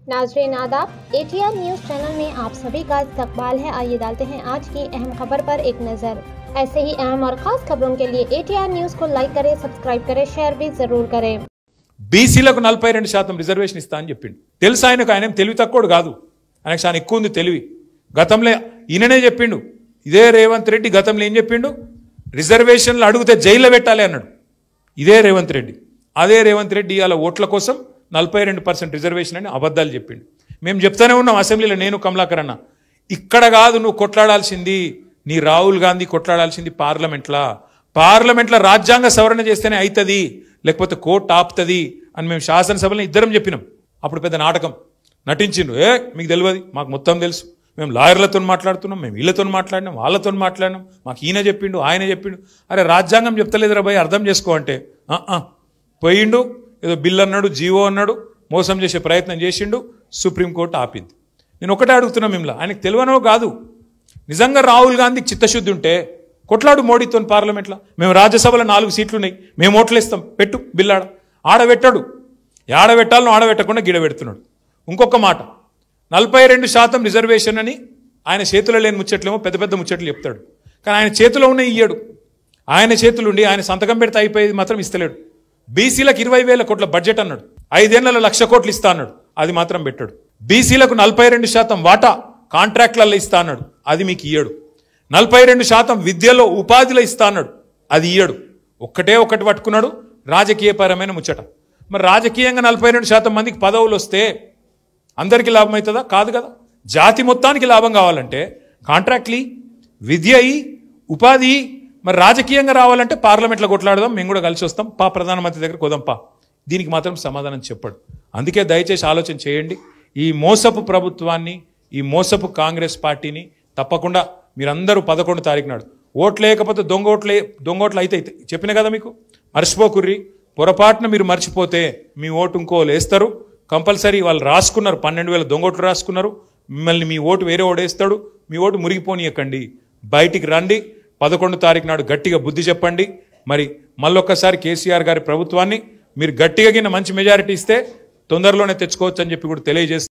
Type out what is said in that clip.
नाज़रीन आदाब, ATR news channel में आप सभी का इस्तकबाल है। आइए डालते हैं आज की अहम खबर पर एक नज़र। ऐसे ही अहम और ख़ास खबरों के लिए ATR न्यूज़ को लाइक करें, सब्सक्राइब करें, शेयर भी ज़रूर करें। బీసీలకు 42% రిజర్వేషన్ ఇస్తా అని చెప్పిండు. తెలుసు ఆయనకు, ఆయన తెలివి తక్కువడు కాదు, ఆయనకు చాలా ఎక్కువ ఉంది తెలివి. గతంలో ఈయననే చెప్పిండు, ఇదే రేవంత్ రెడ్డి గతంలో ఏం చెప్పిండు, రిజర్వేషన్లు అడిగితే జైల్లో పెట్టాలి అన్నాడు. ఇదే రేవంత్ రెడ్డి. అదే రేవంత్ రెడ్డి ఇవాళ ఓట్ల కోసం 42% రిజర్వేషన్ అని అబద్ధాలు చెప్పిండు. మేము చెప్తానే ఉన్నాం అసెంబ్లీలో, నేను కమలాకర్ అన్న, ఇక్కడ కాదు నువ్వు కొట్లాడాల్సింది, నీ రాహుల్ గాంధీ కొట్లాడాల్సింది పార్లమెంట్లో రాజ్యాంగ సవరణ చేస్తేనే అవుతుంది, లేకపోతే కోర్టు ఆపుతుంది అని మేము శాసనసభలో ఇద్దరం చెప్పినాం. అప్పుడు పెద్ద నాటకం నటించిండు. మీకు తెలియదు, మాకు మొత్తం తెలుసు, మేము లాయర్లతో మాట్లాడుతున్నాం, మేము వీళ్ళతో మాట్లాడినాం, వాళ్ళతో మాట్లాడినాం, మాకు ఈయన చెప్పిండు, ఆయన చెప్పిండు. అరే రాజ్యాంగం చెప్తలేదురా భయ్, అర్థం చేసుకో అంటే పోయిండు, ఏదో బిల్ అన్నాడు, జీవో అన్నాడు, మోసం చేసే ప్రయత్నం చేసిండు, సుప్రీంకోర్టు ఆపింది. నేను ఒకటే అడుగుతున్నా మిమ్మల్ని, ఆయనకు తెలియనో కాదు, నిజంగా రాహుల్ గాంధీకి చిత్తశుద్ధి ఉంటే కొట్లాడు మోడీతో పార్లమెంట్లో. మేము రాజ్యసభలో 4 సీట్లు ఉన్నాయి, మేము ఓట్లేస్తాం, పెట్టు బిల్ ఆడబెట్టాడు, ఆడబెట్టాలను ఆడబెట్టకుండా గిడబెడుతున్నాడు. ఇంకొక మాట, 42% రిజర్వేషన్ అని ఆయన చేతిలో లేని ముచ్చట్లేమో పెద్ద పెద్ద ముచ్చట్లు చెప్తాడు, కానీ ఆయన చేతిలో ఉన్న ఇయ్యడు. ఆయన చేతులు ఉండి ఆయన సంతకం పెడితే అయిపోయేది మాత్రం ఇస్తలేడు. బీసీలకు 20,000 కోట్ల బడ్జెట్ అన్నాడు, 5 ఏళ్లలో 1,00,000 కోట్లు ఇస్తా అన్నాడు, అది మాత్రం పెట్టాడు. బీసీలకు 42% వాటా కాంట్రాక్ట్లలో ఇస్తా అన్నాడు, అది మీకు ఇయ్యడు. 42% విద్యలో ఉపాధిలో ఇస్తా అన్నాడు, అది ఇయ్యడు. ఒకటి పట్టుకున్నాడు, రాజకీయపరమైన ముచ్చట. మరి రాజకీయంగా 42% మందికి పదవులు వస్తే అందరికీ లాభం అవుతుందా? కాదు కదా. జాతి మొత్తానికి లాభం కావాలంటే కాంట్రాక్ట్లీ, విద్య, ఉపాధి. మరి రాజకీయంగా రావాలంటే పార్లమెంట్లో కొట్లాడదాం, మేము కూడా కలిసి వస్తాం, ప్రధానమంత్రి దగ్గర కొదంపా. దీనికి మాత్రం సమాధానం చెప్పాడు. అందుకే దయచేసి ఆలోచన చేయండి. ఈ మోసపు ప్రభుత్వాన్ని, ఈ మోసపు కాంగ్రెస్ పార్టీని తప్పకుండా మీరందరూ 11 తారీఖు నాడు ఓట్లు లేకపోతే దొంగోట్లు అయితే చెప్పిన కదా మీకు, మర్చిపోకుర్రి. పొరపాటున మీరు మర్చిపోతే మీ ఓటు ఇంకోళ్ళు వేస్తారు కంపల్సరీ. వాళ్ళు రాసుకున్నారు, 12,000 దొంగోట్లు రాసుకున్నారు, మిమ్మల్ని మీ ఓటు వేరే ఓడేస్తాడు. మీ ఓటు మురిగిపోనీయకండి, బయటికి రండి. 11 తారీఖు నాడు గట్టిగా బుద్ధి చెప్పండి. మరి మళ్ళొక్కసారి కేసీఆర్ గారి ప్రభుత్వాన్ని మీరు గట్టిగా మంచి మెజారిటీ ఇస్తే తొందరలోనే తెచ్చుకోవచ్చు అని చెప్పి కూడా తెలియజేస్తారు.